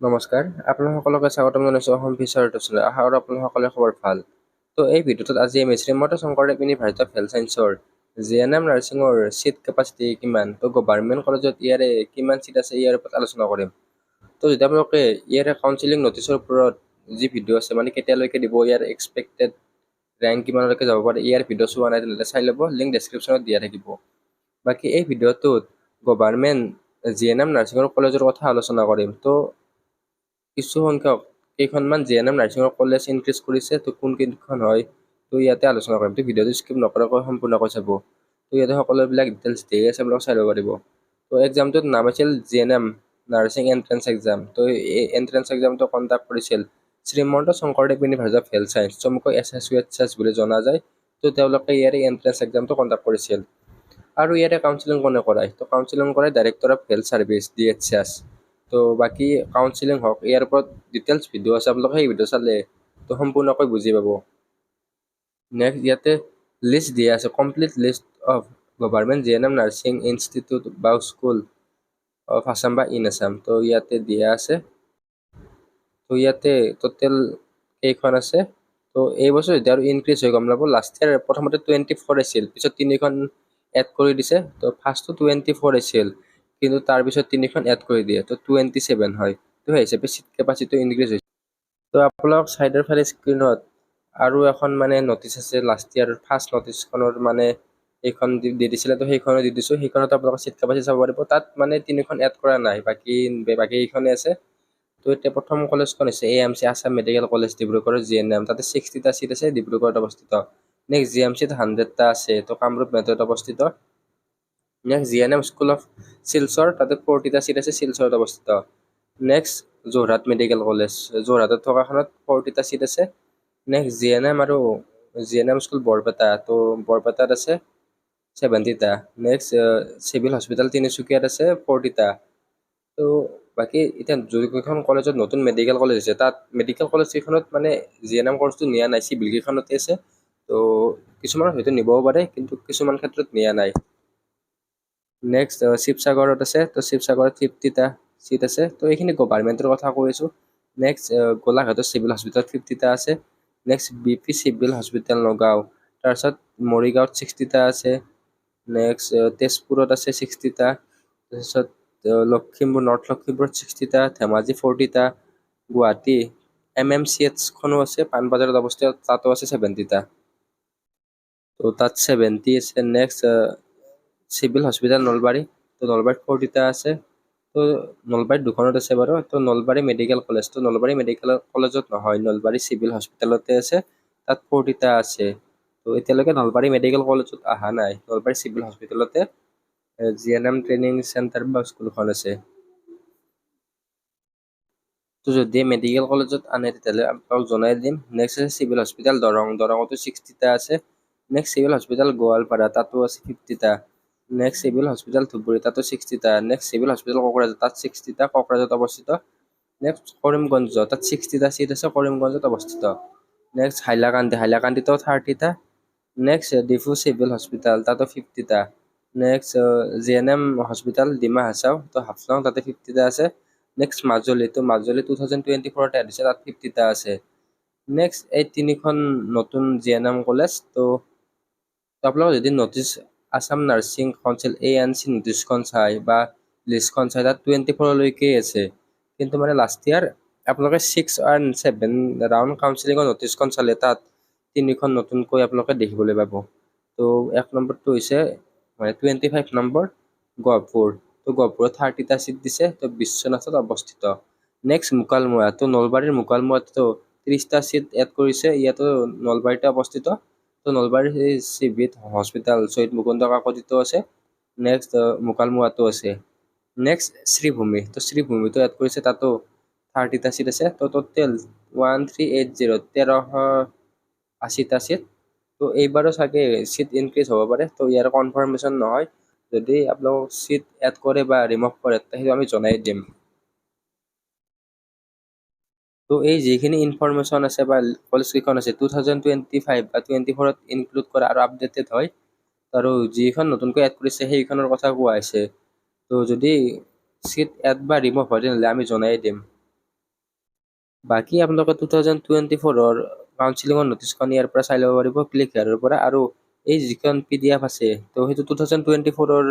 নমস্কাৰ, আপোনালোককে স্বাগতম জনাইছোঁ অসম ফিচাৰ টিউচনলৈ। আশা কৰোঁ আপোনালোকসকলে খবৰ ভাল। তো এই ভিডিঅ'টোত আজি আমি Srimanta Sankardev university of health ছায়েন্সৰ জিএনএম নাৰ্ছিঙৰ চিট কেপাচিটি কিমান, তো গভৰ্ণমেণ্ট কলেজত ইয়াৰে কিমান চিট আছে ইয়াৰ ওপৰত আলোচনা কৰিম। তো যদি আপোনালোকে ইয়াৰে কাউন্সিলিং নটিচৰ ওপৰত যি ভিডিঅ' আছে মানে কেতিয়ালৈকে দিব, ইয়াৰ এক্সপেক্টেড ৰেংক কিমানলৈকে যাব পাৰে, ইয়াৰ ভিডিঅ' চোৱা নাই তেনেহ'লে চাই ল'ব, লিংক ডেছক্ৰিপশ্যনত দিয়া থাকিব। বাকী এই ভিডিঅ'টোত গভৰ্ণমেণ্ট জিএনএম নাৰ্ছিঙৰ কলেজৰ কথা আলোচনা কৰিম। তো কিছু সংখ্যক কেইখনমান জিএনএম নাৰ্ছিঙৰ কলেজ ইনক্ৰিজ কৰিছে, তো কোন কেইখন হয় তো ইয়াতে আলোচনা কৰিম। তো ভিডিঅ'টো স্কিপ নকৰাকৈ সম্পূৰ্ণকৈ চাব। তো ইয়াতে সকলোবিলাক ডিটেইলছ দিয়ে আছে, আপোনালোকে চাই ল'ব পাৰিব। তো এক্সামটোৰ নাম আছিল জিএনএম নাৰ্ছিং এণ্ট্ৰেন্স এক্সাম। তো এই এণ্ট্ৰেন্স এক্সামটো কণ্ডাক্ট কৰিছিল Srimanta Sankardev university of health science, চমুকৈ SSUHS বুলি জনা যায়। তো তেওঁলোকে ইয়াৰে এণ্ট্ৰেন্স এক্সামটো কণ্ডাক্ট কৰিছিল। আৰু ইয়াৰে কাউন্সিলিং কোনে কৰায়, তো কাউন্সিলিং কৰে director of health service DHS। তো বাকী কাউন্সিলিং হওক ইয়াৰ ওপৰত ডিটেইলছ ভিডিঅ' আছে, আপোনালোকে সেই ভিডিঅ' চালে তো সম্পূৰ্ণকৈ বুজি পাব। নেক্সট ইয়াতে লিষ্ট দিয়া আছে, complete list of government GNM nursing institute বা স্কুল অফ আছাম বা ইন আছাম। তো ইয়াতে দিয়া আছে। তো ইয়াতে টোটেল কেইখন আছে, তো এই বছৰ যেতিয়া আৰু ইনক্ৰিজ হৈ গম নাপাব। লাষ্ট ইয়াৰ প্ৰথমতে 24 আছিল, পিছত তিনিখন এড কৰি দিছে। তো ফাৰ্ষ্টটো 24 আছিল, কিন্তু তাৰপিছত তিনিখন এড কৰি দিয়ে, তো 27 হয়। তো সেই হিচাপে চিট কেপাচিটি ইনক্ৰিজ হৈছে। তো আপোনালোক চাইডৰ ফালে স্ক্ৰীণত আৰু এখন মানে নটিচ আছে, লাষ্ট ইয়াৰ ফাৰ্ষ্ট নটিচখনৰ মানে এইখন দি দিছিলে, তো সেইখনো দি দিছোঁ। সেইখনত আপোনালোকে চিট কেপাচিটি চাব পাৰিব। তাত মানে তিনিখন এড কৰা নাই, বাকী এইখনে আছে। তো এতিয়া প্ৰথম কলেজখন হৈছে AMC আছাম মেডিকেল কলেজ ডিব্ৰুগড়ৰ জিএনএম, তাতে 60টা চিট আছে, ডিব্ৰুগড়ত অৱস্থিত। নেক্সট GMCত 100টা আছে, তো কামৰূপ মেট্ৰত অৱস্থিত। Next GNM school of Silchar, তাতে 40টা চিট আছে, শিলচৰত অৱস্থিত। নেক্সট যোৰহাট মেডিকেল কলেজ, যোৰহাটত থকাখনত 40টা চিট আছে। নেক্সট জিএনএম স্কুল বৰপেটা, তো বৰপেটাত আছে 70টা। নেক্সট চিভিল হস্পিটেল তিনিচুকীয়াত আছে 40টা। তো বাকী এতিয়া যিকেইখন কলেজত নতুন মেডিকেল কলেজ আছে, তাত মেডিকেল কলেজ কেইখনত মানে জিএনএম কৰ্চটো নিয়া নাই, চিভিল কেইখনতে আছে। তো কিছুমানত হয়তো নিবও পাৰে, কিন্তু কিছুমান ক্ষেত্ৰত নিয়া নাই। নেক্সট শিৱসাগৰত আছে, তো শিৱসাগৰত 50টা চিট আছে। তো এইখিনি গভৰ্ণমেণ্টৰ কথা কৈ আছোঁ। নেক্সট গোলাঘাটৰ চিভিল হস্পিটেলত 50টা আছে। Next BP civil hospital Nagaon, তাৰপিছত মৰিগাঁৱত 60টা আছে। নেক্সট তেজপুৰত আছে 60টা। তাৰপিছত লখিমপুৰ, নৰ্থ লখিমপুৰত 60টা, ধেমাজি 40টা, গুৱাহাটী MMCHখনো আছে, পাণবজাৰত অৱস্থিত, তাতো আছে 70টা। তো তাত 70 আছে। নেক্সট চিভিল হস্পিটেল নলবাৰী, তো নলবাৰীত 40টা আছে। তো নলবাৰীত দুখনত আছে বাৰু। তো নলবাৰী মেডিকেল কলেজ, তো নলবাৰী মেডিকেল কলেজত নহয়, নলবাৰী চিভিল হস্পিটেলতে আছে, তাত 40টা আছে। তো এতিয়ালৈকে নলবাৰী মেডিকেল কলেজত অহা নাই, নলবাৰী চিভিল হস্পিটেলতে জিএনএম ট্ৰেইনিং চেণ্টাৰ বা স্কুলখন আছে। তো যদি মেডিকেল কলেজত আনে তেতিয়াহ'লে আপোনাক জনাই দিম। নেক্সট আছে চিভিল হস্পিটেল দৰং, দৰঙতো 60টা আছে। নেক্সট চিভিল হস্পিটেল গোৱালপাৰা, তাতো আছে 50টা। নেক্সট চিভিল হস্পিটেল ধুবুৰী, তাতো 60টা। নেক্সট চিভিল হস্পিটেল কোকৰাঝাৰ, তাত 60টা, কোকৰাঝাৰত অৱস্থিত। নেক্সট কৰিমগঞ্জ, তাত 60টা চিট আছে, কৰিমগঞ্জত অৱস্থিত। নেক্সট হাইলাকান্দিতো 30টা। নেক্সট ডিফু চিভিল হস্পিটেল, তাতো 50টা। Next GNM hospital Dima Hasao, তো হাফলং, তাতে 50টা আছে। নেক্সট মাজুলী, তো মাজুলী 2024তে আহিছে, তাত 50টা আছে। নেক্সট এই তিনিখন নতুন জিএনএম কলেজ। তো আপোনালোকে যদি notice Assam nursing council ANC নটিচখন চাই বা লিষ্টখন চাই, তাত 24লৈকে আছে। কিন্তু মানে লাষ্ট ইয়াৰ আপোনালোকে 6 and 7 ৰাউণ্ড কাউন্সিলিঙৰ নটিচখন চালে তাত তিনিখন নতুনকৈ আপোনালোকে দেখিবলৈ পাব। তো এক নম্বৰটো হৈছে মানে 25 নম্বৰ গহপুৰ, তো গহপুৰত 30টা চিট দিছে, তো বিশ্বনাথত অৱস্থিত। নেক্সট মুকালমুৱা, তো নলবাৰীৰ মুকালমুৱাতো 30টা চিট এড কৰিছে, ইয়াতো নলবাৰীতে অৱস্থিত। তো নলবাৰীৰ চিভিল হস্পিটেল শহীদ মুকুন্দ কাকতিতো আছে। নেক্সট মুকালমুৱাতো আছে। নেক্সট শ্ৰীভূমি, তো শ্ৰীভূমিটো এড কৰিছে, তাতো 30টা চিট আছে। তো টোটেল 1380, 1380টা চিট। তো এইবাৰো চাগে চিট ইনক্ৰিজ হ'ব পাৰে, তো ইয়াৰ কনফাৰ্মেশ্যন নহয়। যদি আপোনালোক চিট এড কৰে বা ৰিমুভ কৰে সেইটো আমি জনাই দিম। তো এই যিখিনি ইনফৰমেশ্যন আছে বা কলেজ কেইখন আছে 2025 বা 24ত ইনক্লুড কৰা আৰু আপডেটেড হয়। আৰু যিখন নতুনকৈ এড কৰিছে সেইখনৰ কথা কোৱা হৈছে। তো যদি চিট এড বা ৰিমুভ হয় তেনেহ'লে আমি জনাই দিম। বাকী আপোনালোকে 2024ৰ কাউন্সিলিঙৰ নটিচখন ইয়াৰ পৰা চাই ল'ব পাৰিব ক্লিক হেয়াৰৰ পৰা। আৰু এই যিখন PDF আছে তো সেইটো 2024ৰ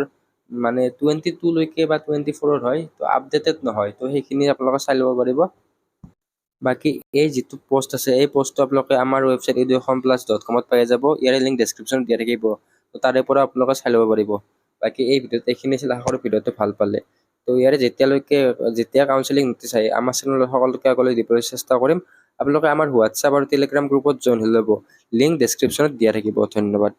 মানে 22 লৈকে বা 24ৰ হয়, তো আপডেটেড নহয়, তো সেইখিনি আপোনালোকে চাই ল'ব পাৰিব। বাকী এই যিটো পোষ্ট আছে এই পোষ্টটো আপোনালোকে আমাৰ ৱেবছাইট eduationplus.com পাই যাব। ইয়াৰে লিংক ডেছক্ৰিপশ্যনত দিয়া থাকিব, তো তাৰে পৰা আপোনালোকে চাই ল'ব পাৰিব। বাকী এই ভিডিঅ'ত এইখিনি আছিল, আশা কৰোঁ ভিডিঅ'টো ভাল পালে। তো ইয়াৰে যেতিয়া কাউন্সিলিং নটিচ আহে আমাৰ চেনেলত সকলোকে আগলৈ দিবলৈ চেষ্টা কৰিম। আপোনালোকে আমাৰ হোৱাটছআপ আৰু টেলিগ্ৰাম গ্ৰুপত জইন হৈ ল'ব, লিংক ডেছক্ৰিপশ্যনত দিয়া থাকিব। ধন্যবাদ।